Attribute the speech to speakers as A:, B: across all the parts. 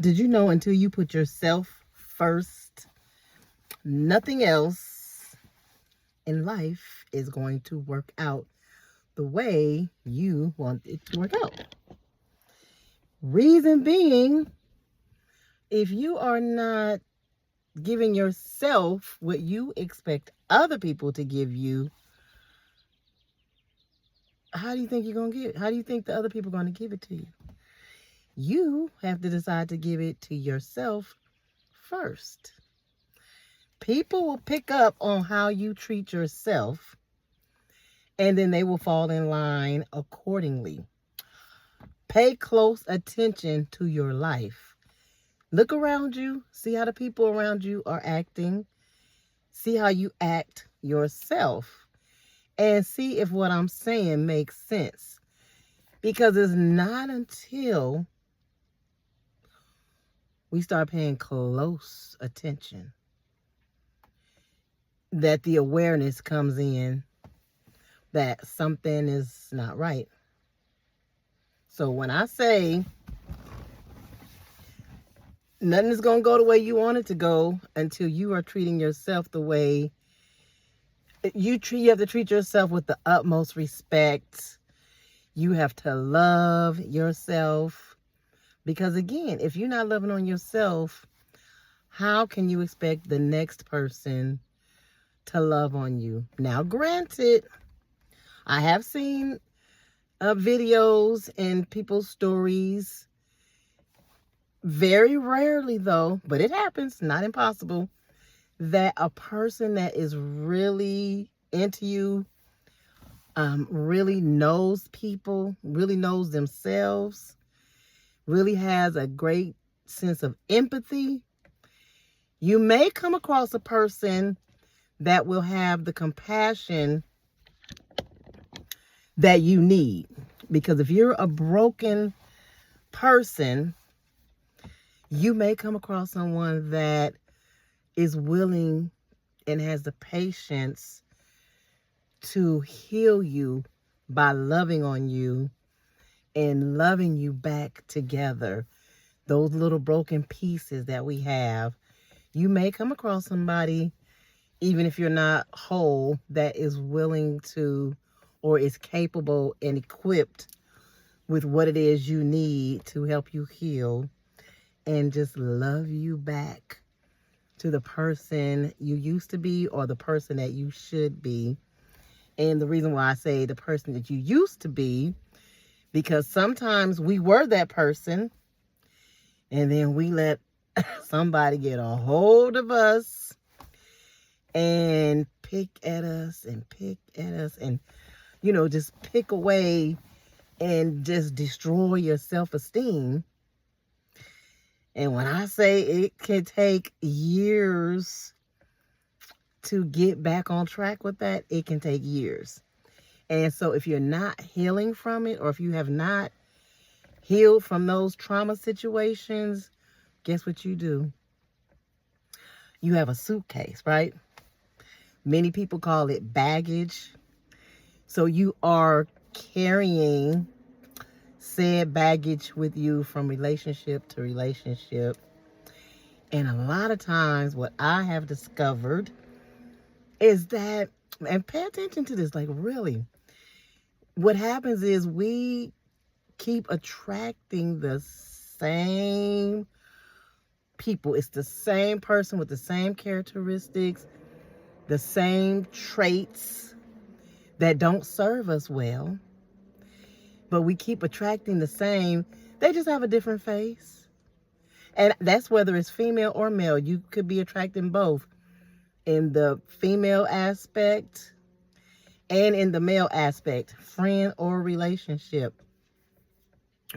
A: Did you know until you put yourself first, nothing else in life is going to work out the way you want it to work out? Reason being, if you are not giving yourself what you expect other people to give you, how do you think you're going to get it? How do you think the other people are going to give it to you? You have to decide to give it to yourself first. People will pick up on how you treat yourself, and then they will fall in line accordingly. Pay close attention to your life. Look around you, see how the people around you are acting, see how you act yourself, and see if what I'm saying makes sense. Because it's not until we start paying close attention that the awareness comes in that something is not right. So when I say nothing is going to go the way you want it to go until you are treating yourself the way you have to treat yourself with the utmost respect. You have to love yourself. Because again, if you're not loving on yourself, how can you expect the next person to love on you? Now, granted, I have seen videos and people's stories, very rarely though, but it happens, not impossible, that a person that is really into you, really knows people, really knows themselves, really has a great sense of empathy. You may come across a person that will have the compassion that you need. Because if you're a broken person, you may come across someone that is willing and has the patience to heal you by loving on you and loving you back together. Those little broken pieces that we have. You may come across somebody, even if you're not whole, that is willing to or is capable and equipped with what it is you need to help you heal and just love you back to the person you used to be or the person that you should be. And the reason why I say the person that you used to be, because sometimes we were that person and then we let somebody get a hold of us and pick at us and just pick away and just destroy your self-esteem. And when I say it can take years to get back on track with that, it can take years. And so if you're not healing from it, or if you have not healed from those trauma situations, guess what you do? You have a suitcase, right? Many people call it baggage. So you are carrying said baggage with you from relationship to relationship. And a lot of times what I have discovered is that, and pay attention to this, like really, what happens is we keep attracting the same people. It's the same person with the same characteristics, the same traits that don't serve us well. But we keep attracting the same. They just have a different face. And that's whether it's female or male. You could be attracting both in the female aspect and in the male aspect, friend or relationship.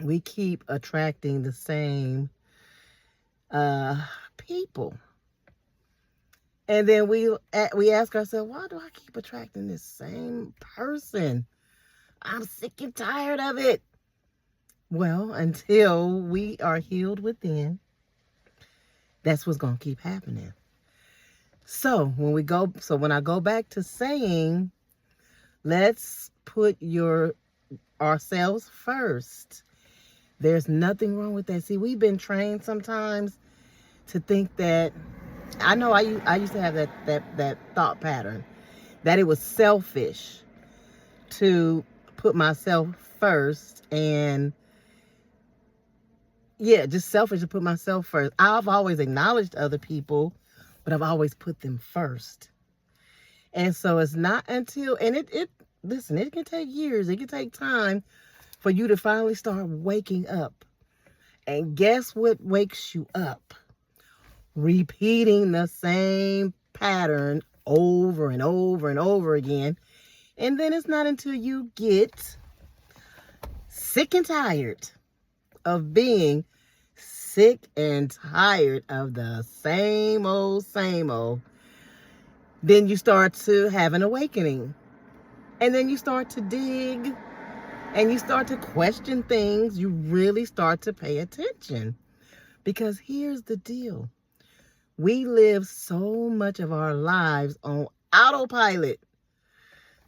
A: We keep attracting the same people. And then we ask ourselves, why do I keep attracting this same person? I'm sick and tired of it. Well, until we are healed within, that's what's going to keep happening. So when I go back to saying, let's put ourselves first. There's nothing wrong with that. See, we've been trained sometimes to think that, I know I used to have that thought pattern, that it was selfish to put myself first, and yeah, just selfish to put myself first. I've always acknowledged other people, but I've always put them first. And so it's not until, and listen, it can take years, it can take time for you to finally start waking up. And guess what wakes you up? Repeating the same pattern over and over and over again. And then it's not until you get sick and tired of being sick and tired of the same old, then you start to have an awakening. And then you start to dig and you start to question things. You really start to pay attention. Because here's the deal. We live so much of our lives on autopilot.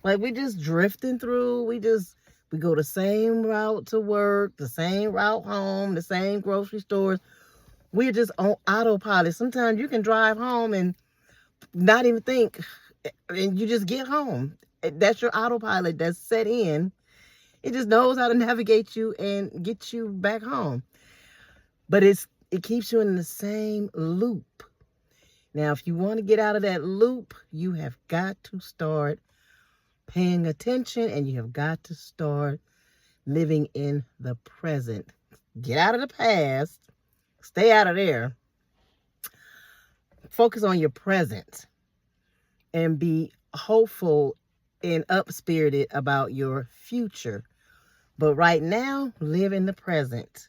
A: Like, we just drifting through. We go the same route to work, the same route home, the same grocery stores. We're just on autopilot. Sometimes you can drive home and not even think, and you just get home. That's your autopilot that's set in. It just knows how to navigate you and get you back home. But it keeps you in the same loop. Now, if you want to get out of that loop, you have got to start paying attention, and you have got to start living in the present. Get out of the past. Stay out of there. Focus on your present and be hopeful and up-spirited about your future. But right now, live in the present.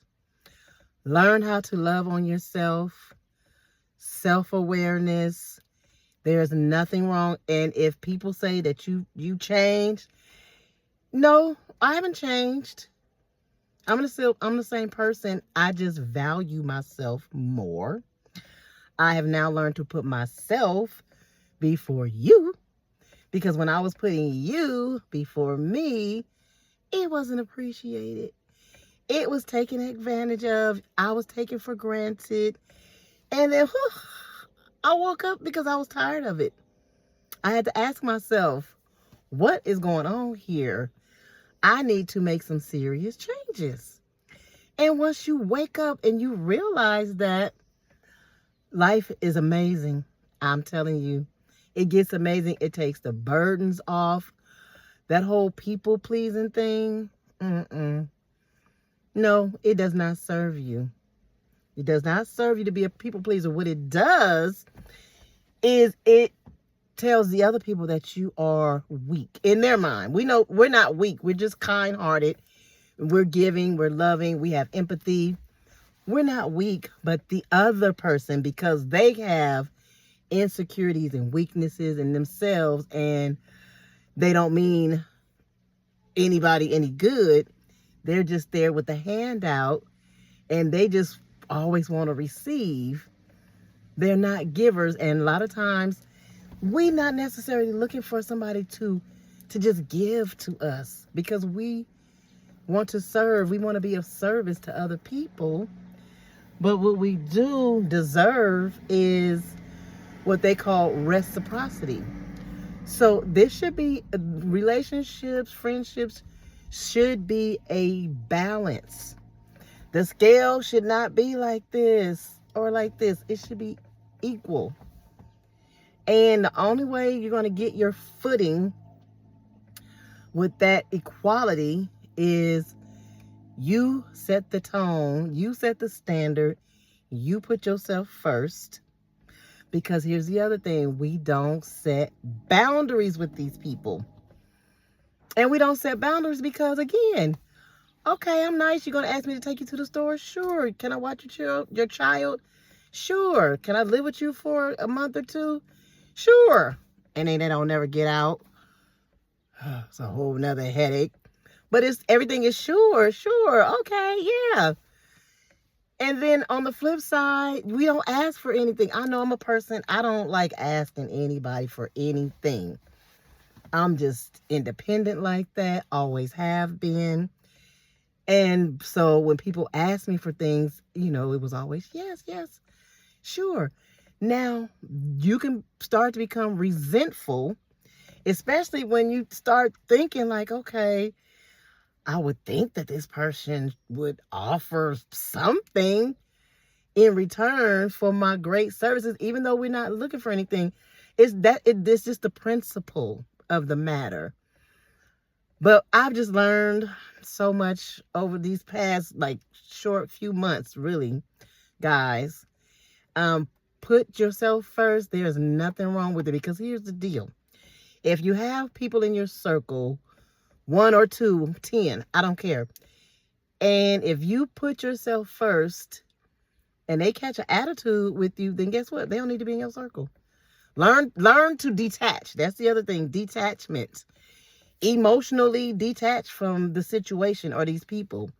A: Learn how to love on yourself. Self-awareness. There's nothing wrong. And if people say that you changed, no, I haven't changed. I'm the same person. I just value myself more. I have now learned to put myself before you, because when I was putting you before me, it wasn't appreciated. It was taken advantage of. I was taken for granted. And then I woke up because I was tired of it. I had to ask myself, what is going on here? I need to make some serious changes. And once you wake up and you realize that life is amazing, I'm telling you, it gets amazing. It takes the burdens off. That whole people-pleasing thing, no, it does not serve you. It does not serve you to be a people pleaser. What it does is it tells the other people that you are weak in their mind. We know we're not weak. We're just kind-hearted. We're giving. We're loving. We have empathy. We're not weak, but the other person, because they have insecurities and weaknesses in themselves, and they don't mean anybody any good. They're just there with a handout, and they just always want to receive. They're not givers, and a lot of times we're not necessarily looking for somebody to just give to us, because we want to serve. We want to be of service to other people. But what we do deserve is what they call reciprocity. So this should be, relationships, friendships should be a balance. The scale should not be like this or like this. It should be equal. And the only way you're going to get your footing with that equality is you set the tone, you set the standard, you put yourself first. Because here's the other thing, we don't set boundaries with these people. And we don't set boundaries because, again, okay, I'm nice. You're going to ask me to take you to the store? Sure. Can I watch your child? Sure. Can I live with you for a month or two? Sure. And then they don't never get out. It's a whole nother headache. But everything is sure. Okay, yeah. And then on the flip side, we don't ask for anything. I know I'm a person, I don't like asking anybody for anything. I'm just independent like that, always have been. And so when people ask me for things, it was always, yes, yes, sure. Now, you can start to become resentful, especially when you start thinking like, okay, I would think that this person would offer something in return for my great services, even though we're not looking for anything. It's just the principle of the matter. But I've just learned so much over these past short few months, really, guys. Put yourself first. There's nothing wrong with it, because here's the deal. If you have people in your circle, 1 or 2, 10, I don't care. And if you put yourself first and they catch an attitude with you, then guess what? They don't need to be in your circle. Learn to detach. That's the other thing, detachment. Emotionally detach from the situation or these people.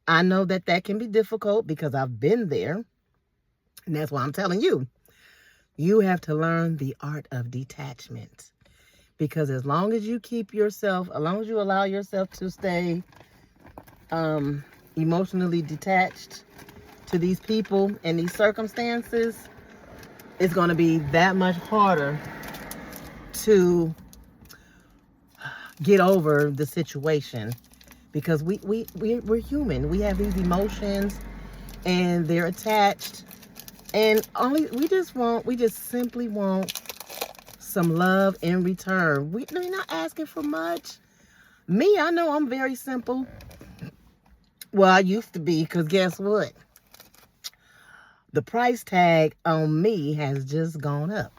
A: I know that can be difficult because I've been there. And that's why I'm telling you, you have to learn the art of detachment. Because as long as you allow yourself to stay emotionally detached to these people and these circumstances, it's going to be that much harder to get over the situation, because we're human. We have these emotions and they're attached, and we just simply want some love in return. We're not asking for much. Me, I know I'm very simple. Well, I used to be, because guess what? The price tag on me has just gone up.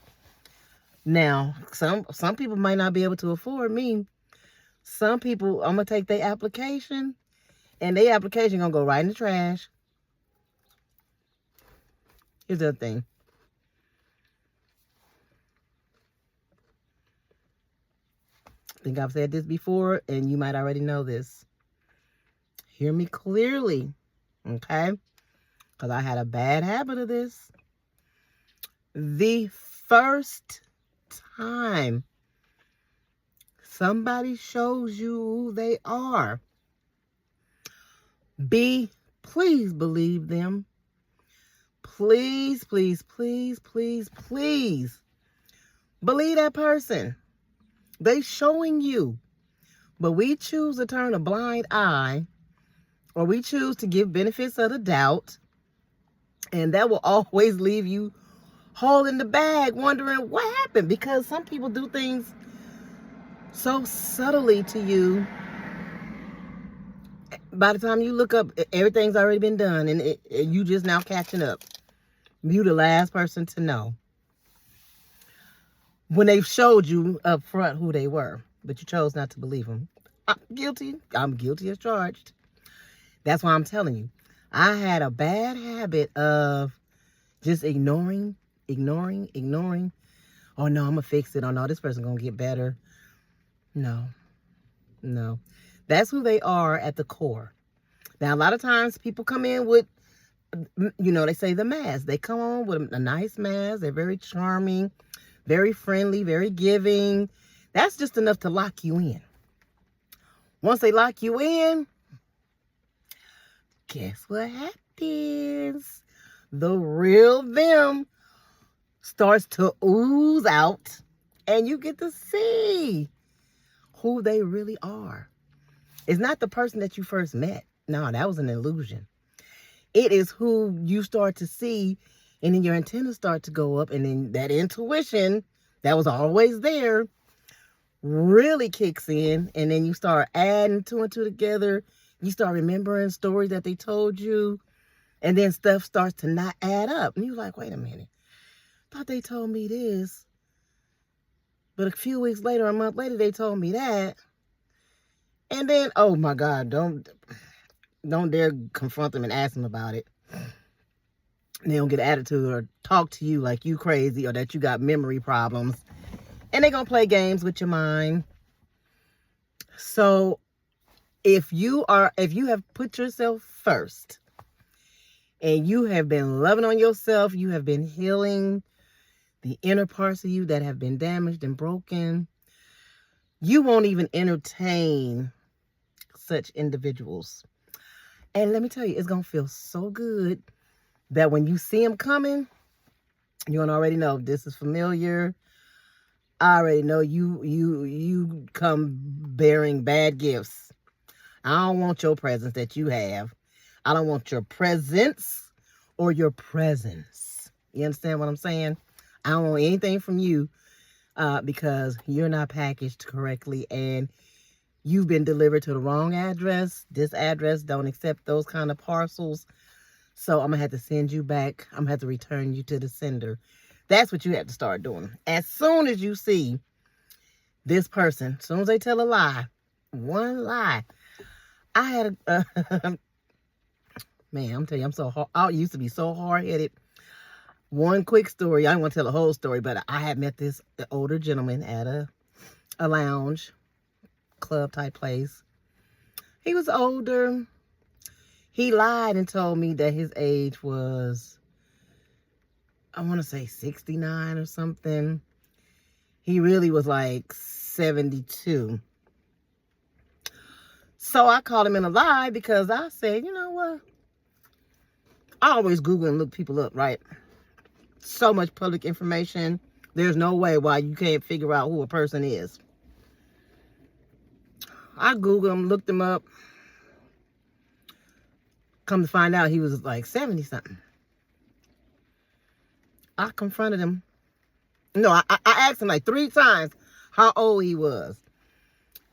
A: Now, some people might not be able to afford me. Some people, I'm going to take their application, and their application going to go right in the trash. Here's the other thing. I think I've said this before, and you might already know this. Hear me clearly, okay? Because I had a bad habit of this. The first time somebody shows you who they are, please believe them. Please, please, please, please, please believe that person. They showing you. But we choose to turn a blind eye, or we choose to give benefits of the doubt, and that will always leave you holding the bag, wondering what happened, because some people do things so subtly to you. By the time you look up, everything's already been done, and you just now catching up. You the last person to know, when they've showed you up front who they were, but you chose not to believe them. I'm guilty as charged. That's why I'm telling you, I had a bad habit of just ignoring. Oh no, I'm gonna fix it. Oh no, this person gonna get better. No. That's who they are at the core. Now, a lot of times people come in with, they say the mask. They come on with a nice mask. They're very charming, very friendly, very giving. That's just enough to lock you in. Once they lock you in, guess what happens? The real them starts to ooze out, and you get to see who they really are. It's not the person that you first met. No, that was an illusion. It is who you start to see, and then your antennas start to go up, and then that intuition that was always there really kicks in, and then you start adding 2 and 2 together. You start remembering stories that they told you, and then stuff starts to not add up. And you're like, wait a minute. Thought they told me this, but a few weeks later, a month later, they told me that. And then, oh my God, don't dare confront them and ask them about it. They don't get an attitude or talk to you like you crazy or that you got memory problems. And they're going to play games with your mind. So if you have put yourself first and you have been loving on yourself, you have been healing the inner parts of you that have been damaged and broken, you won't even entertain such individuals. And let me tell you, it's going to feel so good that when you see them coming, you're gonna already know this is familiar. I already know you come bearing bad gifts. I don't want your presence that you have. I don't want your presence or your presence. You understand what I'm saying? I don't want anything from you because you're not packaged correctly and you've been delivered to the wrong address. This address don't accept those kind of parcels. So I'm going to have to send you back. I'm going to have to return you to the sender. That's what you have to start doing. As soon as you see this person, as soon as they tell a lie, one lie. I had man, I'm telling you, I'm so hard. I used to be so hard-headed. One quick story. I don't want to tell the whole story, but I had met this older gentleman at a lounge, club type place. He was older. He lied and told me that his age was, I want to say 69 or something. He really was like 72. So I called him in a lie because I said, you know what? I always Google and look people up, right? So much public information. There's no way why you can't figure out who a person is. I Googled him, looked him up. Come to find out he was like 70 something. I confronted him. No, I asked him like 3 times how old he was.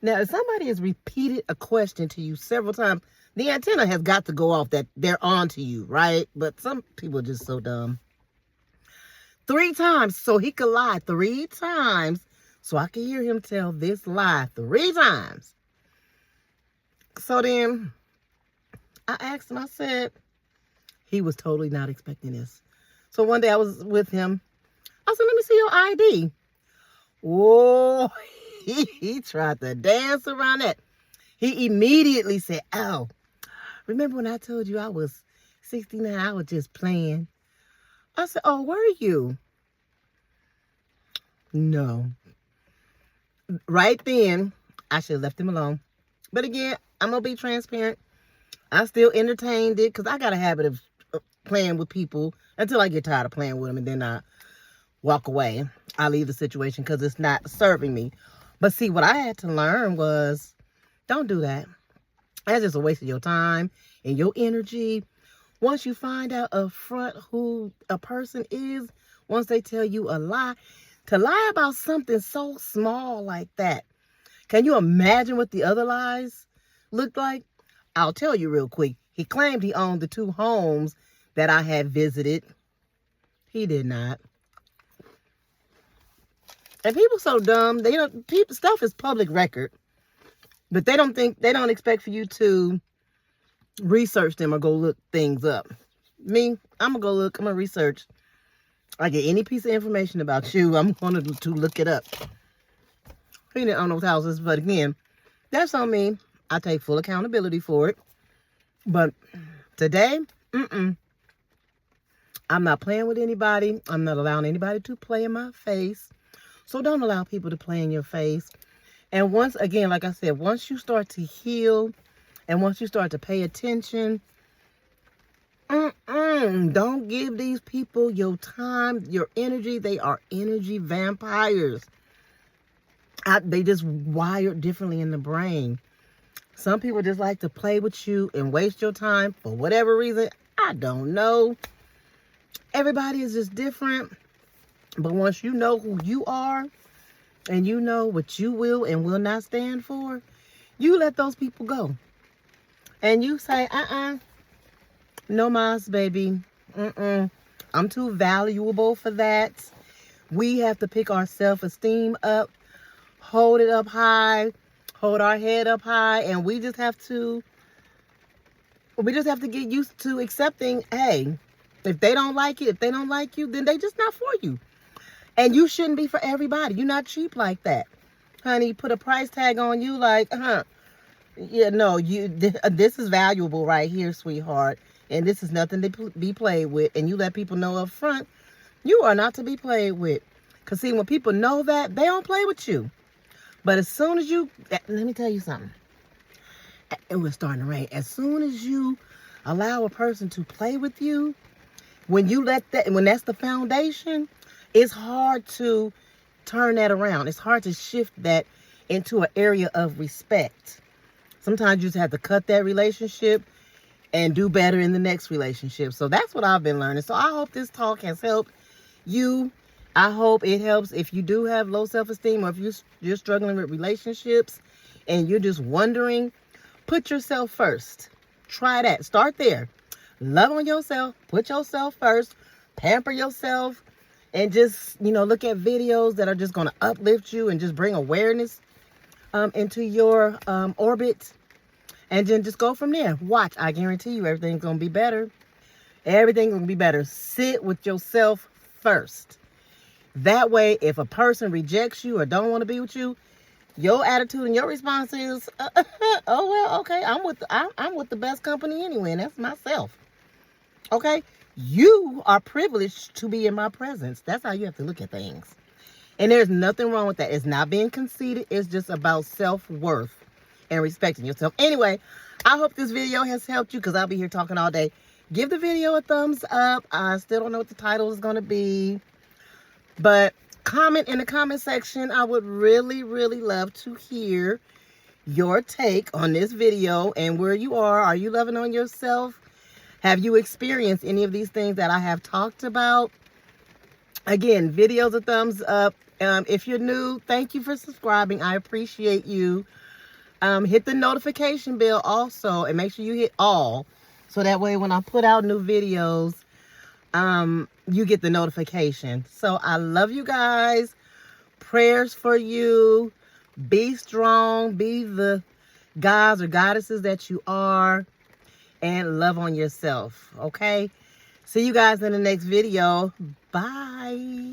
A: Now, if somebody has repeated a question to you several times, the antenna has got to go off that they're on to you, right? But some people are just so dumb. 3 times, so he could lie 3 times, so I could hear him tell this lie 3 times. So then I asked him, I said, he was totally not expecting this. So one day I was with him. I said, let me see your ID. Whoa, he tried to dance around that. He immediately said, oh, remember when I told you I was 69? I was just playing. I said, oh, were you? No. Right then, I should have left him alone. But again, I'm going to be transparent. I still entertained it because I got a habit of playing with people until I get tired of playing with them, and then I walk away. I leave the situation because it's not serving me. But see, what I had to learn was, don't do that. That's just a waste of your time and your energy. Once you find out up front who a person is, once they tell you a lie, to lie about something so small like that, can you imagine what the other lies looked like? I'll tell you real quick. He claimed he owned the 2 homes that I had visited. He did not. And people so dumb, they don't, people, stuff is public record, but they don't expect for you to research them or go look things up. Me, I'm gonna go look, I'm gonna research. I get any piece of information about you, I'm going to look it up. He didn't own those houses, but again, that's on me. I take full accountability for it. But today, I'm not playing with anybody. I'm not allowing anybody to play in my face. So don't allow people to play in your face. And once again, like I said, once you start to heal and once you start to pay attention, don't give these people your time, your energy. They are energy vampires. They just wired differently in the brain. Some people just like to play with you and waste your time for whatever reason. I don't know. Everybody is just different. But once you know who you are and you know what you will and will not stand for, you let those people go. And you say, no mas, baby. I'm too valuable for that. We have to pick our self-esteem up, hold it up high, hold our head up high, and we just have to get used to accepting, hey, if they don't like it, if they don't like you, then they just not for you. And you shouldn't be for everybody. You're not cheap like that. Honey, put a price tag on you like, yeah, no, this is valuable right here, sweetheart. And this is nothing to be played with. And you let people know up front, you are not to be played with. Because see, when people know that, they don't play with you. But as soon as you, let me tell you something. And we're starting to rain. As soon as you allow a person to play with you, when that's the foundation, it's hard to turn that around. It's hard to shift that into an area of respect. Sometimes you just have to cut that relationship and do better in the next relationship. So that's what I've been learning. So I hope this talk has helped you. I hope it helps if you do have low self-esteem, or if you're struggling with relationships and you're just wondering. Put yourself first. Try that. Start there. Love on yourself. Put yourself first. Pamper yourself. And just, look at videos that are just going to uplift you and just bring awareness into your orbit. And then just go from there. Watch. I guarantee you everything's going to be better. Everything's going to be better. Sit with yourself first. That way, if a person rejects you or don't want to be with you, your attitude and your response is, oh, well, okay, I'm with the best company anyway, and that's myself. Okay? You are privileged to be in my presence. That's how you have to look at things. And there's nothing wrong with that. It's not being conceited. It's just about self-worth and respecting yourself. Anyway, I hope this video has helped you, because I'll be here talking all day. Give the video a thumbs up. I still don't know what the title is going to be, but comment in the comment section. I would really, really love to hear your take on this video and where you are. Are you loving on yourself? Have you experienced any of these things that I have talked about? Again, videos a thumbs up. If you're new, thank you for subscribing. I appreciate you. Hit the notification bell also, and make sure you hit all, so that way when I put out new videos, you get the notification. So I love you guys. Prayers for you. Be strong. Be the gods or goddesses that you are. And love on yourself. Okay? See you guys in the next video. Bye.